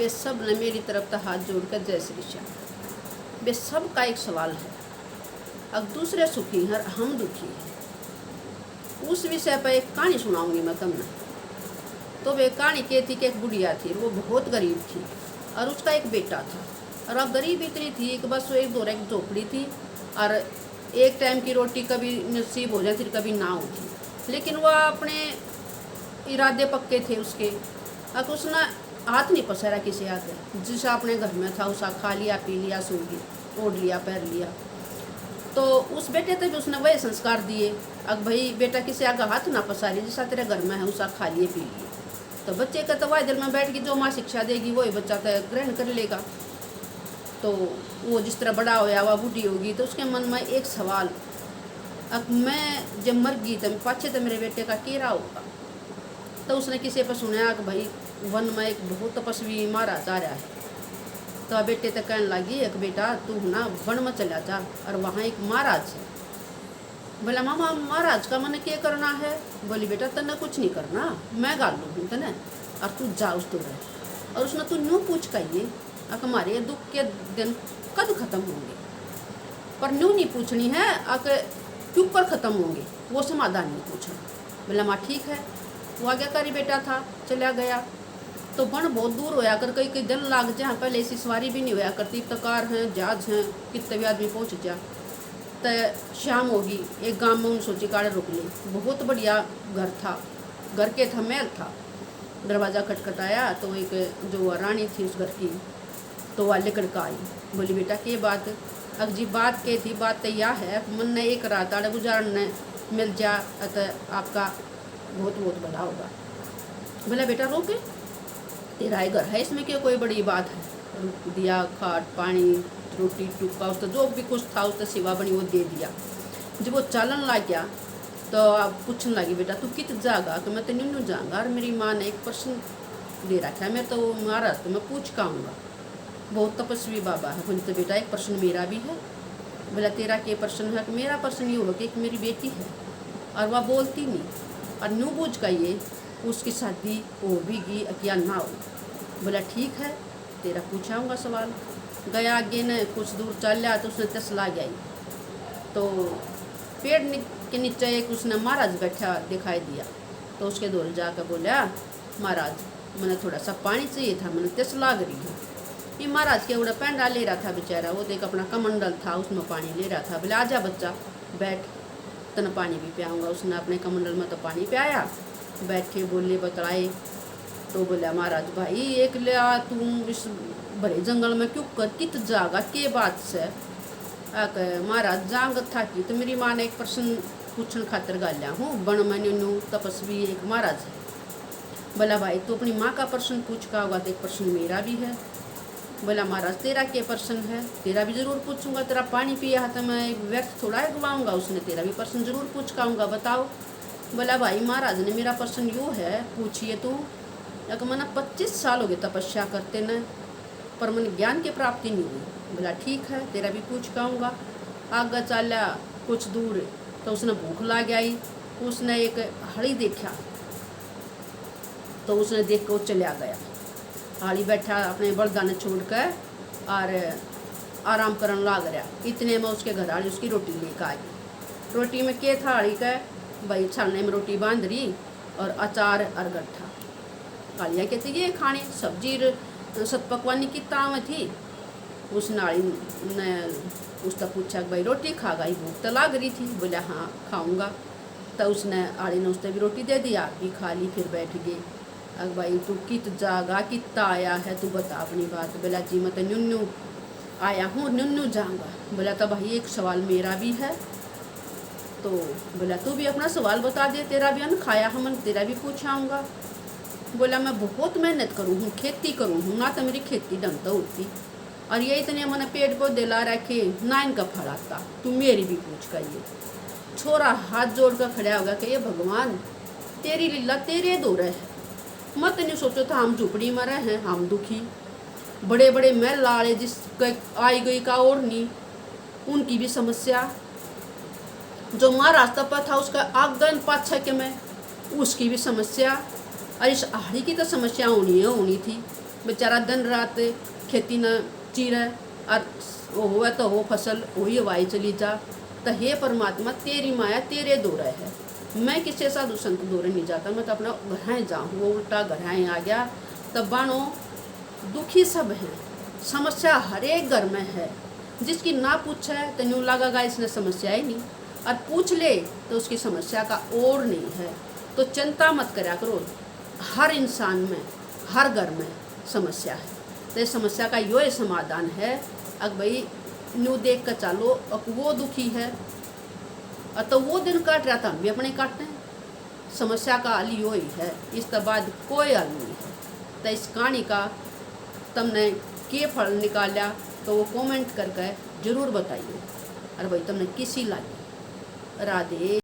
वे सब ने मेरी तरफ तो हाथ जोड़कर जय श्री श्याम। वे सब का एक सवाल है, अब दूसरे सुखी हैं और हम दुखी हैं। उस विषय पर एक कहानी सुनाऊंगी मैं तुमने। तो वे कहानी क्या थी कि एक बुढ़िया थी, वो बहुत गरीब थी और उसका एक बेटा था। और अब गरीब इतनी थी कि बस वो एक दो एक झोपड़ी थी और एक टाइम की रोटी कभी नसीब हो जाती कभी ना होती, लेकिन वह अपने इरादे पक्के थे उसके। अब उसने हाथ नहीं पसारा किसी आगे, जिसा अपने घर में था उसा खा लिया, पी लिया, सो गया, ओढ़ लिया, पैर लिया। तो उस बेटे तक उसने वही संस्कार दिए, अब भाई बेटा किसी आगे हाथ ना पसारी, जैसा तेरे घर में है उसा खा लिए, पी लिए। तो बच्चे का तो वह दिल में बैठ के जो माँ शिक्षा देगी वही बच्चा तो ग्रहण कर लेगा। तो वो जिस तरह बड़ा होया वह बूढ़ी होगी तो उसके मन में एक सवाल, अब मैं जब मर गई तो पाछे तो मेरे बेटे का केरा होगा। तो उसने किसी पर सुना कि भाई वन में एक बहुत तपस्वी महाराज आ रहा है। तो बेटे तो कहने लगी एक बेटा तू ना वन में चला जा और वहाँ एक महाराज है। बोला मामा महाराज का मन क्या करना है? बोली बेटा तने कुछ नहीं करना, मैं गाल लूँ तने और तू जा उस दूर। और उसने तू न्यू पूछ कहिए हमारे दुख के दिन कब ख़त्म होंगे, पर न्यू नहीं पूछनी है क्यों पर ख़त्म होंगे, वो समाधान नहीं पूछना। बोला माँ ठीक है। वो आज्ञाकारी बेटा था, चला गया। तो वन बहुत दूर होया कर, कई कई दिन लाग जा, पहले ऐसी सवारी भी नहीं होया करती, तो कार हैं जहाज हैं, कितने भी आदमी पहुँच जा। तो शाम होगी, एक गांव में उन सोची काड़े रुक ली। बहुत बढ़िया घर था, घर के था महल था। दरवाज़ा खटखटाया तो एक जो रानी थी उस घर की, तो वह लेकर के आई। बोली बेटा के बात? अगजी बात के थी, बात तो यह है मन ने एक रात आड़े गुजारन ने मिल जा तो आपका बहुत बहुत भला होगा। बोला बेटा रोके, तेरा ही घर है, इसमें क्या कोई बड़ी बात है? रुक दिया, खाट पानी रोटी टुक्का उसका जो भी कुछ था उसका सेवा बनी वो दे दिया। जब वो चलन लग गया तो आप पूछने लगी बेटा तू कित जाएगा? कि मैं तो न्यू जाऊँगा और मेरी माँ ने एक प्रश्न दे रखा है, मैं तो महाराज तो मैं पूछ के आऊँगा, बहुत तपस्वी बाबा है। बोले तो बेटा एक प्रश्न मेरा भी है। बोला तेरा क्या प्रश्न है? कि मेरा प्रश्न ये हो कि एक मेरी बेटी है और वह बोलती नहीं और न्यू बूझ का ये उसकी शादी होगी या ना हो। बोला ठीक है तेरा पूछाऊँगा सवाल। गया आगे ने कुछ दूर चल लिया तो उसने तसला गई, तो पेड़ के नीचे एक उसने महाराज बैठा दिखाई दिया। तो उसके दौर जाकर बोला महाराज मैंने थोड़ा सा पानी चाहिए था, मैंने तस लाग रही है। ये महाराज के उड़ा पैंडा ले रहा था बेचारा, वो देख अपना कमंडल था उसमें पानी ले रहा था। बोले आजा बच्चा बैठ, तने पानी भी पियाऊँगा। उसने अपने कमंडल में तो पानी पियाया, बैठे बोले बतलाए। तो बोला महाराज भाई एक लिया तू इस भरे जंगल में क्यों कर कित जागा के बात से? महाराज जांग था कि तो मेरी माँ ने एक प्रश्न पूछने खातिर गालिया हूँ, बण मनु तपस्वी एक महाराज है। बोला भाई तू अपनी माँ का प्रश्न पूछ का होगा तो एक प्रश्न मेरा भी है। बोला महाराज तेरा क्या प्रश्न है? तेरा भी जरूर पूछूंगा, तेरा पानी पिया तो मैं व्यर्थ थोड़ा गवाऊंगा, उसने तेरा भी प्रश्न जरूर पूछ काऊँगा, बताओ। बोला भाई महाराज ने मेरा प्रश्न यूँ है पूछिए तू। अगर मैंने 25 साल हो गए तपस्या करते न, पर मन ज्ञान की प्राप्ति नहीं हुई। बोला ठीक है तेरा भी पूछ काऊँगा। आगे चला कुछ दूर तो उसने भूख लग आई, उसने एक हड़ी देखा तो उसने देख कर चला गया। हाली बैठा अपने बलदा ने छोड़ कर और आराम करने लग रहा। इतने में उसके घर वाली उसकी रोटी लेकर आई। रोटी में क्या था? हाली का भाई छालने में रोटी बांध रही और अचार और गट्ठा। कालिया कहते ये खाने सब्जी सतपकवानी की ताव थी। उस नाली ने उसका पूछा भाई रोटी खा गई, भूख तो लग रही थी। बोला हाँ खाऊंगा। तो उसने आड़ी ने उसने भी रोटी दे दिया, भी खा ली, फिर बैठ गई। अब भाई तू कित जागा कितना आया है तू बता अपनी बात। बोला जी मैं तो न्यू आया हूँ, न्यू जाऊँगा। बोला तो भाई एक सवाल मेरा भी है। तो बोला तू भी अपना सवाल बता दे, तेरा भी अन्न खाया हम तेरा भी पूछाऊँगा। बोला मैं बहुत मेहनत करूँ हूँ, खेती करूँ हूँ, ना तो मेरी खेती ढंग तो होती और ये इतने मैंने पेड़ पौधे ला रखे ना इनका फल आता, तू मेरी भी पूछ कर। ये छोरा हाथ जोड़ कर खड़ा होगा कि ये भगवान तेरी लीला तेरे दो रहे है, मत नहीं सोचो था हम झुपड़ी में रहे हैं, हम दुखी। बड़े बड़े महल लाड़े जिस आई गई का और नहीं, उनकी भी समस्या। जो महाराज तपा था उसका आगन पाछा के में उसकी भी समस्या। और इस आड़ी की तो समस्या होनी थी। बेचारा दिन रात खेती न चीरे और वो हुआ तो हो फसल वही हवाई चली जा। तो हे परमात्मा तेरी माया तेरे दौरे है, मैं किसी साधु संत दौरे नहीं जाता, मैं तो अपना घराएँ जाऊँ। वो उल्टा घराएँ आ गया। तब बानो दुखी सब हैं, समस्या हर एक घर में है। जिसकी ना पूछे तो यूँ लगेगा इसने समस्या ही नहीं, और पूछ ले तो उसकी समस्या का और नहीं है। तो चिंता मत करा करो, हर इंसान में हर घर में समस्या है। तो इस समस्या का यो समाधान है, अब भाई न्यू देख कर चलो। अब वो दुखी है तो वो दिन काट रहा था, हम भी अपने काटते हैं। समस्या का हल यो ही है, इस के बाद कोई हल नहीं है। तो इस कहानी का तुमने के फल निकाला तो वो कमेंट करके जरूर बताइए। और भाई तुमने किसी लागी। राधे।